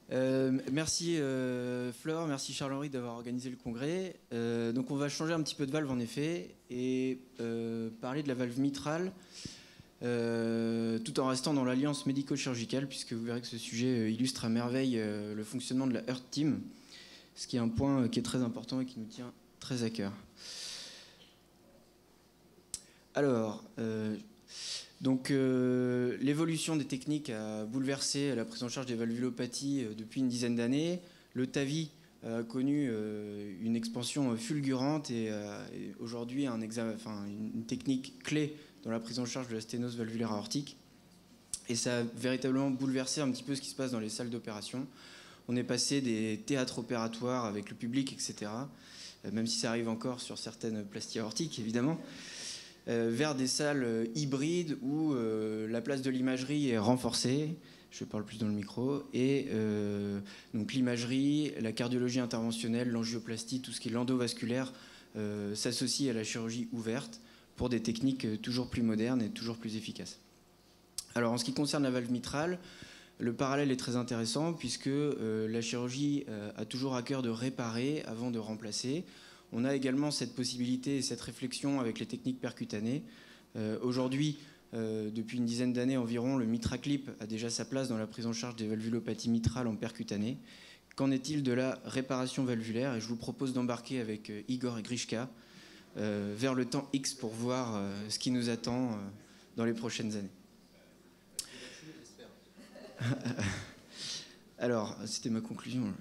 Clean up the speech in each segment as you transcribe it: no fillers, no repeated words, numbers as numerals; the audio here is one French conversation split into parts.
Merci Flore, merci Charles-Henri d'avoir organisé le congrès. Donc on va changer un petit peu de valve en effet et parler de la valve mitrale tout en restant dans l'alliance médico-chirurgicale puisque vous verrez que ce sujet illustre à merveille le fonctionnement de la Heart Team, ce qui est un point qui est très important et qui nous tient très à cœur. Alors, l'évolution des techniques a bouleversé la prise en charge des valvulopathies depuis une dizaine d'années. Le TAVI a connu une expansion fulgurante et aujourd'hui une technique clé dans la prise en charge de la sténose valvulaire aortique. Et ça a véritablement bouleversé un petit peu ce qui se passe dans les salles d'opération. On est passé des théâtres opératoires avec le public, etc., même si ça arrive encore sur certaines plasties aortiques, évidemment, vers des salles hybrides où la place de l'imagerie est renforcée. Je parle plus dans le micro. Et donc l'imagerie, la cardiologie interventionnelle, l'angioplastie, tout ce qui est l'endovasculaire s'associe à la chirurgie ouverte pour des techniques toujours plus modernes et toujours plus efficaces. Alors en ce qui concerne la valve mitrale, le parallèle est très intéressant puisque la chirurgie a toujours à cœur de réparer avant de remplacer. On a également cette possibilité et cette réflexion avec les techniques percutanées. Aujourd'hui, depuis une dizaine d'années environ, le MitraClip a déjà sa place dans la prise en charge des valvulopathies mitrales en percutané. Qu'en est-il de la réparation valvulaire? Et je vous propose d'embarquer avec Igor et Grishka vers le temps X pour voir ce qui nous attend dans les prochaines années. Alors, c'était ma conclusion.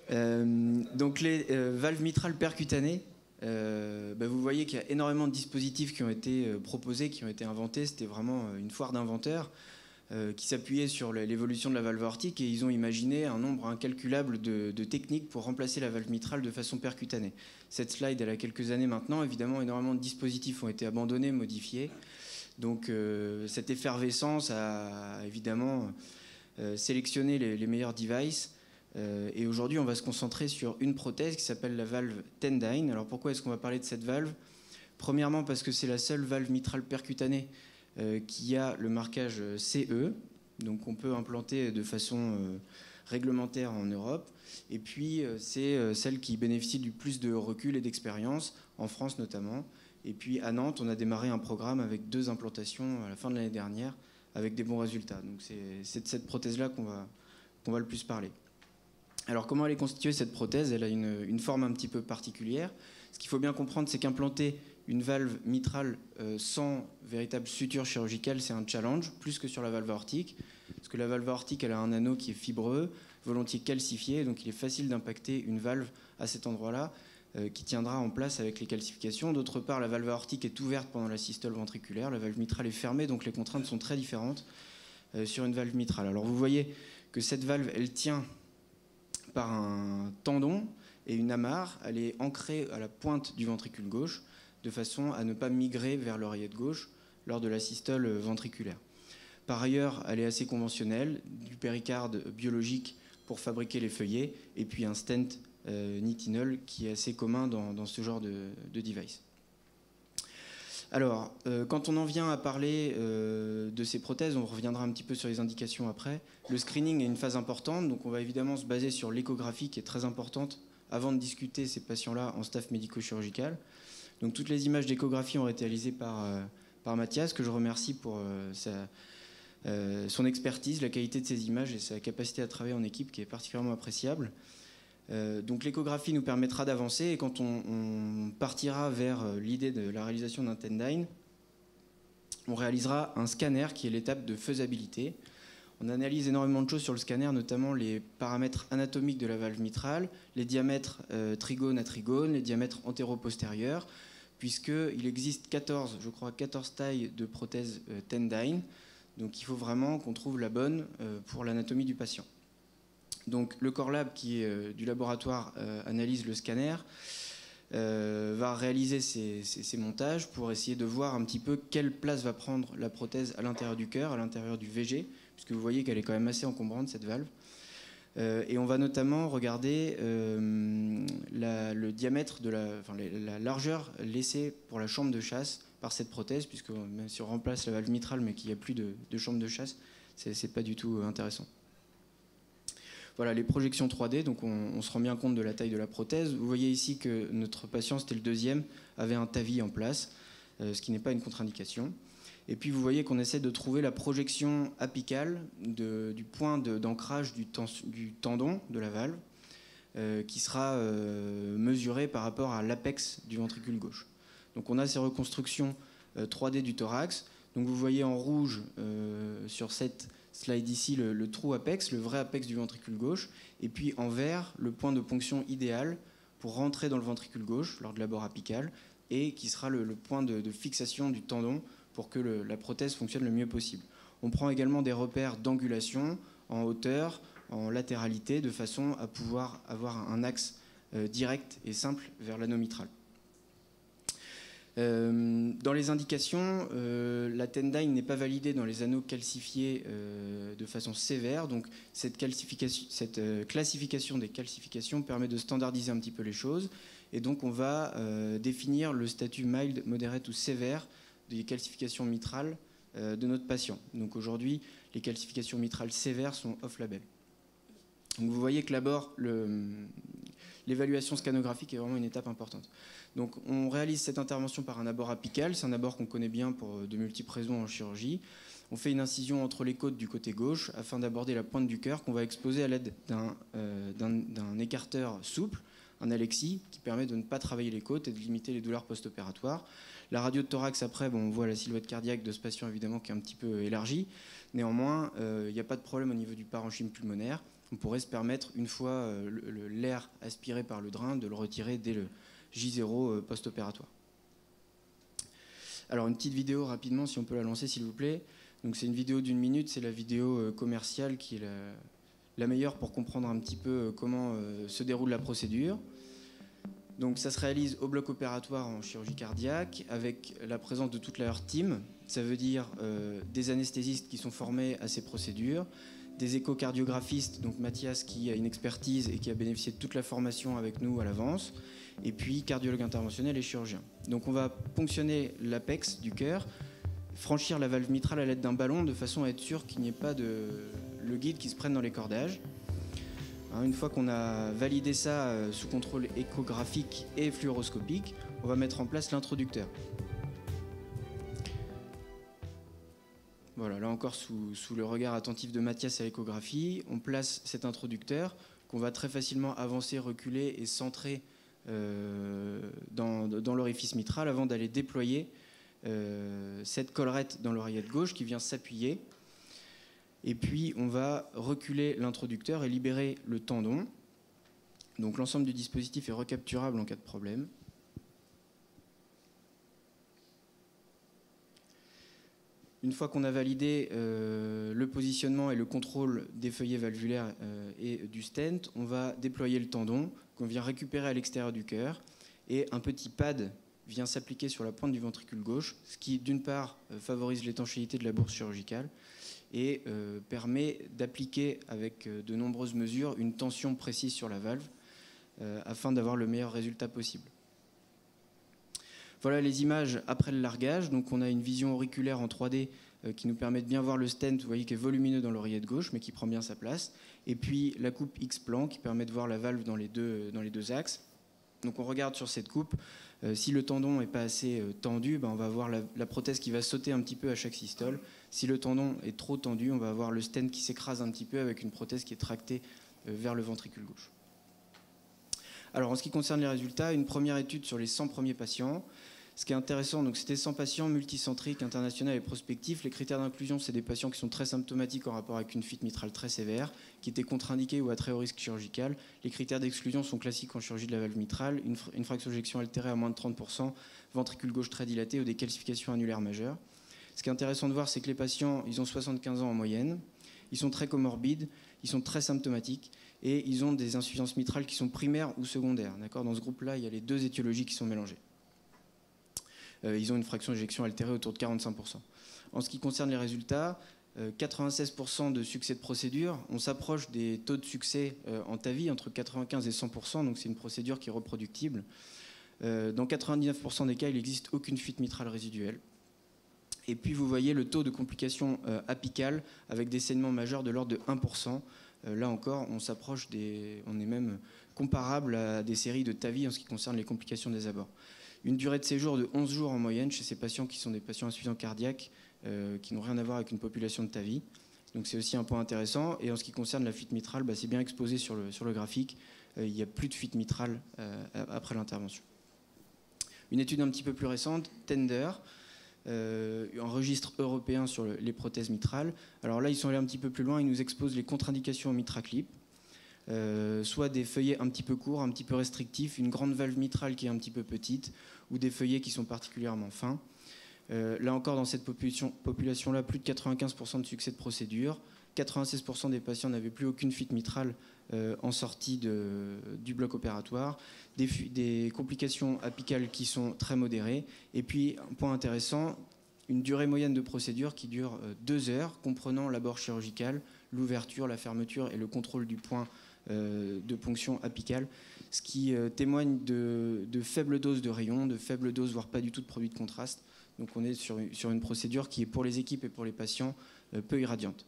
Donc les valves mitrales percutanées, vous voyez qu'il y a énormément de dispositifs qui ont été proposés, qui ont été inventés. C'était vraiment une foire d'inventeurs qui s'appuyait sur l'évolution de la valve aortique et ils ont imaginé un nombre incalculable de techniques pour remplacer la valve mitrale de façon percutanée. Cette slide, elle a quelques années maintenant. Évidemment, énormément de dispositifs ont été abandonnés, modifiés. Donc cette effervescence a évidemment sélectionné les meilleurs devices. Et aujourd'hui, on va se concentrer sur une prothèse qui s'appelle la valve Tendyne. Alors pourquoi est-ce qu'on va parler de cette valve? Premièrement, parce que c'est la seule valve mitrale percutanée qui a le marquage CE. Donc on peut implanter de façon réglementaire en Europe. Et puis c'est celle qui bénéficie du plus de recul et d'expérience, en France notamment. Et puis à Nantes, on a démarré un programme avec 2 implantations à la fin de l'année dernière, avec des bons résultats. Donc c'est de cette prothèse-là qu'on va le plus parler. Alors comment elle est constituée cette prothèse? Elle a une forme un petit peu particulière. Ce qu'il faut bien comprendre, c'est qu'implanter une valve mitrale sans véritable suture chirurgicale, c'est un challenge, plus que sur la valve aortique. Parce que la valve aortique, elle a un anneau qui est fibreux, volontiers calcifié, donc il est facile d'impacter une valve à cet endroit-là, qui tiendra en place avec les calcifications. D'autre part, la valve aortique est ouverte pendant la systole ventriculaire, la valve mitrale est fermée, donc les contraintes sont très différentes sur une valve mitrale. Alors vous voyez que cette valve, elle tient par un tendon et une amarre. Elle est ancrée à la pointe du ventricule gauche de façon à ne pas migrer vers l'oreillette gauche lors de la systole ventriculaire. Par ailleurs, elle est assez conventionnelle, du péricarde biologique pour fabriquer les feuillets et puis un stent nitinol qui est assez commun dans ce genre de device. Alors, quand on en vient à parler de ces prothèses, on reviendra un petit peu sur les indications après. Le screening est une phase importante, donc on va évidemment se baser sur l'échographie qui est très importante avant de discuter ces patients-là en staff médico-chirurgical. Donc toutes les images d'échographie ont été réalisées par Mathias, que je remercie pour son expertise, la qualité de ses images et sa capacité à travailler en équipe qui est particulièrement appréciable. Donc l'échographie nous permettra d'avancer et quand on partira vers l'idée de la réalisation d'un Tendyne, on réalisera un scanner qui est l'étape de faisabilité. On analyse énormément de choses sur le scanner, notamment les paramètres anatomiques de la valve mitrale, les diamètres trigone à trigone, les diamètres antéro-postérieurs, puisqu'il existe 14 tailles de prothèses Tendyne. Donc il faut vraiment qu'on trouve la bonne pour l'anatomie du patient. Donc le Core Lab qui est du laboratoire analyse le scanner, va réaliser ces montages pour essayer de voir un petit peu quelle place va prendre la prothèse à l'intérieur du cœur, à l'intérieur du VG, puisque vous voyez qu'elle est quand même assez encombrante cette valve. Et on va notamment regarder le diamètre, la largeur laissée pour la chambre de chasse par cette prothèse, puisque même si on remplace la valve mitrale mais qu'il n'y a plus de chambre de chasse, c'est pas du tout intéressant. Voilà, les projections 3D, donc on se rend bien compte de la taille de la prothèse. Vous voyez ici que notre patient, c'était le deuxième, avait un TAVI en place, ce qui n'est pas une contre-indication. Et puis vous voyez qu'on essaie de trouver la projection apicale du point d'ancrage du tendon de la valve, qui sera mesuré par rapport à l'apex du ventricule gauche. Donc on a ces reconstructions 3D du thorax. Donc vous voyez en rouge sur cette slide ici le trou apex, le vrai apex du ventricule gauche, et puis en vert le point de ponction idéal pour rentrer dans le ventricule gauche lors de l'abord apical, et qui sera le point de fixation du tendon pour que la prothèse fonctionne le mieux possible. On prend également des repères d'angulation en hauteur, en latéralité, de façon à pouvoir avoir un axe direct et simple vers l'anneau mitral. Dans les indications, la Tendyne n'est pas validée dans les anneaux calcifiés de façon sévère, donc cette classification des calcifications permet de standardiser un petit peu les choses, et donc on va définir le statut mild, moderate ou sévère des calcifications mitrales de notre patient. Donc aujourd'hui, les calcifications mitrales sévères sont off-label. Donc vous voyez que d'abord, l'évaluation scanographique est vraiment une étape importante. Donc on réalise cette intervention par un abord apical, c'est un abord qu'on connaît bien pour de multiples raisons en chirurgie. On fait une incision entre les côtes du côté gauche afin d'aborder la pointe du cœur qu'on va exposer à l'aide d'un écarteur souple, un Alexis, qui permet de ne pas travailler les côtes et de limiter les douleurs post-opératoires. La radio de thorax après, on voit la silhouette cardiaque de ce patient évidemment qui est un petit peu élargie. Néanmoins, il n'y a pas de problème au niveau du parenchyme pulmonaire. On pourrait se permettre, une fois l'air aspiré par le drain, de le retirer dès le J0 post-opératoire. Alors une petite vidéo rapidement, si on peut la lancer s'il vous plaît. Donc c'est une vidéo d'1 minute, c'est la vidéo commerciale qui est la meilleure pour comprendre un petit peu comment se déroule la procédure. Donc ça se réalise au bloc opératoire en chirurgie cardiaque avec la présence de toute la Heart Team. Ça veut dire des anesthésistes qui sont formés à ces procédures, des échocardiographistes, donc Mathias qui a une expertise et qui a bénéficié de toute la formation avec nous à l'avance, et puis cardiologue interventionnel et chirurgien. Donc on va ponctionner l'apex du cœur, franchir la valve mitrale à l'aide d'un ballon de façon à être sûr qu'il n'y ait pas le guide qui se prenne dans les cordages. Une fois qu'on a validé ça sous contrôle échographique et fluoroscopique, on va mettre en place l'introducteur. Voilà, là encore sous le regard attentif de Mathias à l'échographie, on place cet introducteur qu'on va très facilement avancer, reculer et centrer dans l'orifice mitral avant d'aller déployer cette collerette dans l'oreillette gauche qui vient s'appuyer. Et puis on va reculer l'introducteur et libérer le tendon. Donc l'ensemble du dispositif est recapturable en cas de problème. Une fois qu'on a validé le positionnement et le contrôle des feuillets valvulaires et du stent, on va déployer le tendon qu'on vient récupérer à l'extérieur du cœur, et un petit pad vient s'appliquer sur la pointe du ventricule gauche, ce qui d'une part favorise l'étanchéité de la bourse chirurgicale et permet d'appliquer avec de nombreuses mesures une tension précise sur la valve afin d'avoir le meilleur résultat possible. Voilà les images après le largage. Donc on a une vision auriculaire en 3D qui nous permet de bien voir le stent, vous voyez, qui est volumineux dans l'oreillette gauche mais qui prend bien sa place. Et puis la coupe X-plan qui permet de voir la valve dans les deux axes. Donc on regarde sur cette coupe, si le tendon n'est pas assez tendu, on va avoir la prothèse qui va sauter un petit peu à chaque systole. Si le tendon est trop tendu, on va avoir le stent qui s'écrase un petit peu avec une prothèse qui est tractée vers le ventricule gauche. Alors en ce qui concerne les résultats, une première étude sur les 100 premiers patients. Ce qui est intéressant, donc c'était 100 patients multicentriques, internationaux et prospectifs. Les critères d'inclusion, c'est des patients qui sont très symptomatiques en rapport avec une fuite mitrale très sévère, qui étaient contre-indiqués ou à très haut risque chirurgical. Les critères d'exclusion sont classiques en chirurgie de la valve mitrale, une fraction d'éjection altérée à moins de 30%, ventricule gauche très dilaté ou des calcifications annulaires majeures. Ce qui est intéressant de voir, c'est que les patients, ils ont 75 ans en moyenne, ils sont très comorbides, ils sont très symptomatiques et ils ont des insuffisances mitrales qui sont primaires ou secondaires. Dans ce groupe-là, il y a les deux étiologies qui sont mélangées. Ils ont une fraction d'éjection altérée autour de 45%. En ce qui concerne les résultats, 96% de succès de procédure. On s'approche des taux de succès en TAVI entre 95 et 100%, donc c'est une procédure qui est reproductible. Dans 99% des cas, il n'existe aucune fuite mitrale résiduelle. Et puis vous voyez le taux de complications apicales avec des saignements majeurs de l'ordre de 1%. là encore, on s'approche on est même comparable à des séries de TAVI en ce qui concerne les complications des abords. Une durée de séjour de 11 jours en moyenne chez ces patients qui sont des patients insuffisants cardiaques, qui n'ont rien à voir avec une population de TAVI. Donc c'est aussi un point intéressant. Et en ce qui concerne la fuite mitrale, c'est bien exposé sur le graphique. Il n'y a plus de fuite mitrale après l'intervention. Une étude un petit peu plus récente, Tender, un registre européen sur les prothèses mitrales. Alors là, ils sont allés un petit peu plus loin, ils nous exposent les contre-indications au MitraClip, soit des feuillets un petit peu courts, un petit peu restrictifs, une grande valve mitrale qui est un petit peu petite, ou des feuillets qui sont particulièrement fins. Là encore, dans cette population-là, plus de 95% de succès de procédure, 96% des patients n'avaient plus aucune fuite mitrale en sortie du bloc opératoire, des complications apicales qui sont très modérées, et puis, un point intéressant, une durée moyenne de procédure qui dure 2 heures, comprenant l'abord chirurgical, l'ouverture, la fermeture et le contrôle du point de ponction apicale, ce qui témoigne de faibles doses de rayons, de faibles doses, voire pas du tout de produits de contraste. Donc on est sur une procédure qui est pour les équipes et pour les patients peu irradiante.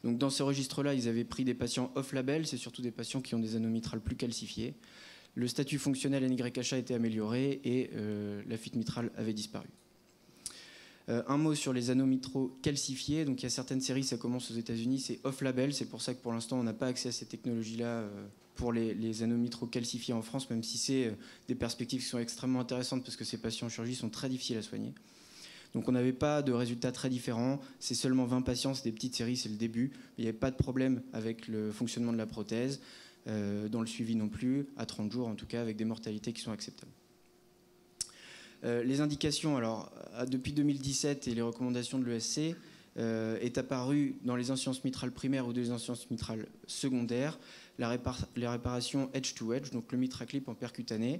Donc dans ce registre-là, ils avaient pris des patients off-label, c'est surtout des patients qui ont des anneaux mitrales plus calcifiés. Le statut fonctionnel NYHA a été amélioré et la fuite mitrale avait disparu. Un mot sur les anneaux mitraux calcifiés. Donc il y a certaines séries, ça commence aux États-Unis, c'est off-label. C'est pour ça que pour l'instant, on n'a pas accès à ces technologies-là pour les anneaux mitraux calcifiés en France, même si c'est des perspectives qui sont extrêmement intéressantes parce que ces patients en chirurgie sont très difficiles à soigner. Donc on n'avait pas de résultats très différents. C'est seulement 20 patients, c'est des petites séries, c'est le début. Il n'y avait pas de problème avec le fonctionnement de la prothèse, dans le suivi non plus, à 30 jours en tout cas, avec des mortalités qui sont acceptables. Les indications, alors depuis 2017 et les recommandations de l'ESC, est apparue dans les insuffisances mitrales primaires ou des insuffisances mitrales secondaires, les réparations edge-to-edge, donc le MitraClip en percutané,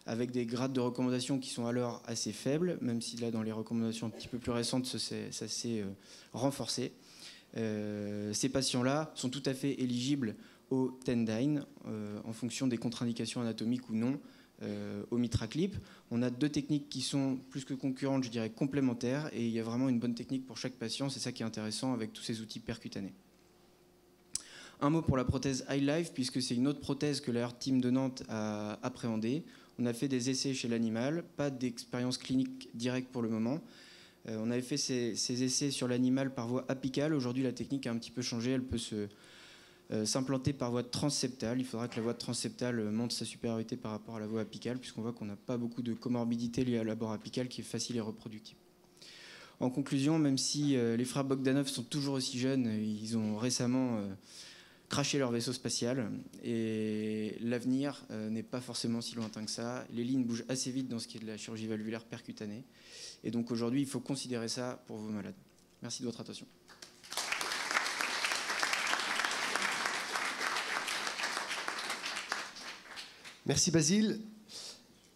avec des grades de recommandation qui sont alors assez faibles, même si là, dans les recommandations un petit peu plus récentes, ça s'est renforcé. Ces patients-là sont tout à fait éligibles au Tendyne, en fonction des contre-indications anatomiques ou non, au MitraClip. On a 2 techniques qui sont plus que concurrentes, je dirais complémentaires, et il y a vraiment une bonne technique pour chaque patient. C'est ça qui est intéressant avec tous ces outils percutanés. Un mot pour la prothèse iLife, puisque c'est une autre prothèse que la Heart Team de Nantes a appréhendée. On a fait des essais chez l'animal, pas d'expérience clinique directe pour le moment. On avait fait ces essais sur l'animal par voie apicale. Aujourd'hui, la technique a un petit peu changé. Elle peut s'implanter par voie transseptale. Il faudra que la voie transseptale montre sa supériorité par rapport à la voie apicale, puisqu'on voit qu'on n'a pas beaucoup de comorbidité liée à l'abord apical qui est facile et reproductible. En conclusion, même si les frères Bogdanov sont toujours aussi jeunes, ils ont récemment craché leur vaisseau spatial et l'avenir n'est pas forcément si lointain que ça. Les lignes bougent assez vite dans ce qui est de la chirurgie valvulaire percutanée. Et donc aujourd'hui, il faut considérer ça pour vos malades. Merci de votre attention. Merci Basile.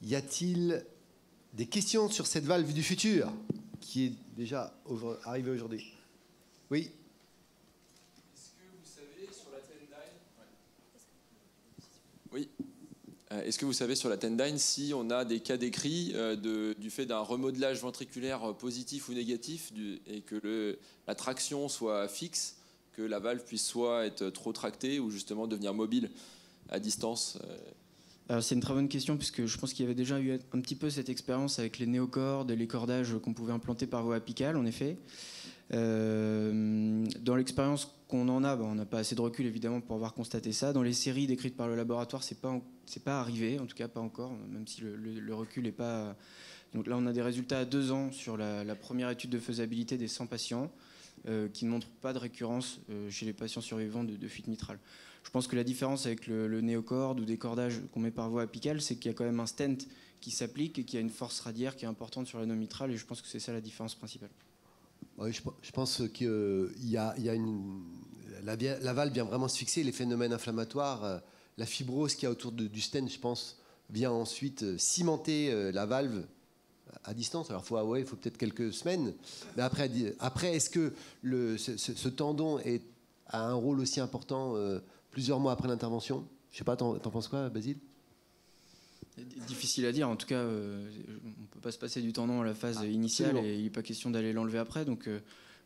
Y a-t-il des questions sur cette valve du futur qui est déjà arrivée aujourd'hui? Oui. Est-ce que vous savez sur la Tendyne, oui. Est-ce que vous savez sur la Tendyne si on a des cas d'écrit du fait d'un remodelage ventriculaire positif ou négatif et que la traction soit fixe, que la valve puisse soit être trop tractée ou justement devenir mobile à distance? Alors c'est une très bonne question puisque je pense qu'il y avait déjà eu un petit peu cette expérience avec les néocordes et les cordages qu'on pouvait implanter par voie apicale, en effet. Dans l'expérience qu'on en a, on n'a pas assez de recul évidemment pour avoir constaté ça. Dans les séries décrites par le laboratoire, c'est pas arrivé, en tout cas pas encore, même si le recul n'est pas... Donc là on a des résultats à 2 ans sur la première étude de faisabilité des 100 patients qui ne montrent pas de récurrence chez les patients survivants de fuite mitrale. Je pense que la différence avec le néocorde ou des cordages qu'on met par voie apicale, c'est qu'il y a quand même un stent qui s'applique et qui a une force radiaire qui est importante sur l'anneau mitral, et je pense que c'est ça la différence principale. Oui, je pense qu'il y a la valve vient vraiment se fixer, les phénomènes inflammatoires, la fibrose qu'il y a autour du stent, je pense, vient ensuite cimenter la valve à distance. Alors il faut peut-être quelques semaines, mais après est-ce que ce tendon a un rôle aussi important plusieurs mois après l'intervention? Je ne sais pas, t'en penses quoi, Basile? Difficile à dire. En tout cas, on ne peut pas se passer du tendon à la phase initiale et il n'est pas question d'aller l'enlever après. Donc,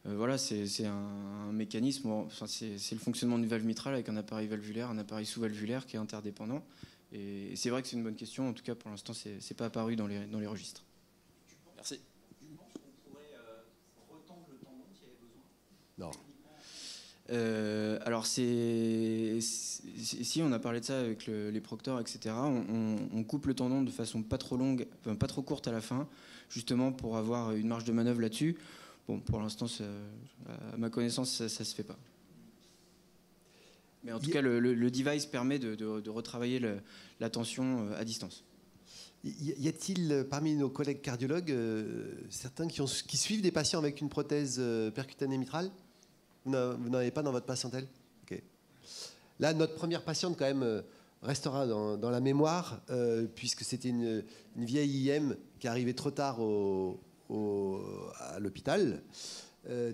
Voilà, c'est un mécanisme, enfin, c'est le fonctionnement d'une valve mitrale avec un appareil valvulaire, un appareil sous-valvulaire qui est interdépendant. Et c'est vrai que c'est une bonne question. En tout cas, pour l'instant, c'est pas apparu dans les registres. Merci. Tu penses qu'on pourrait retendre le tendon s'il y avait besoin? Non. Alors si on a parlé de ça avec les procteurs, etc. On coupe le tendon de façon pas trop longue, enfin, pas trop courte à la fin, justement pour avoir une marge de manœuvre là-dessus. Bon, pour l'instant, à ma connaissance, ça se fait pas. Mais en tout cas, le device permet de retravailler la tension à distance. Y a-t-il parmi nos collègues cardiologues certains qui suivent des patients avec une prothèse percutanée mitrale? Vous n'en avez pas dans votre patientèle? Okay. Là, notre première patiente, quand même, restera dans la mémoire, puisque c'était une vieille IM qui arrivait trop tard à l'hôpital,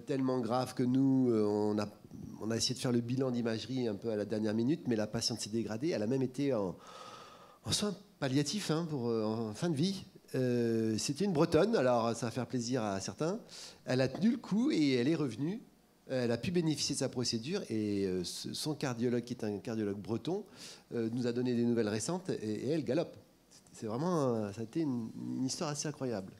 tellement grave que nous, on a essayé de faire le bilan d'imagerie un peu à la dernière minute, mais la patiente s'est dégradée. Elle a même été en soins palliatifs en fin de vie. C'était une Bretonne, alors ça va faire plaisir à certains. Elle a tenu le coup et elle est revenue. Elle a pu bénéficier de sa procédure et son cardiologue, qui est un cardiologue breton, nous a donné des nouvelles récentes et elle galope. C'est vraiment, ça a été une histoire assez incroyable.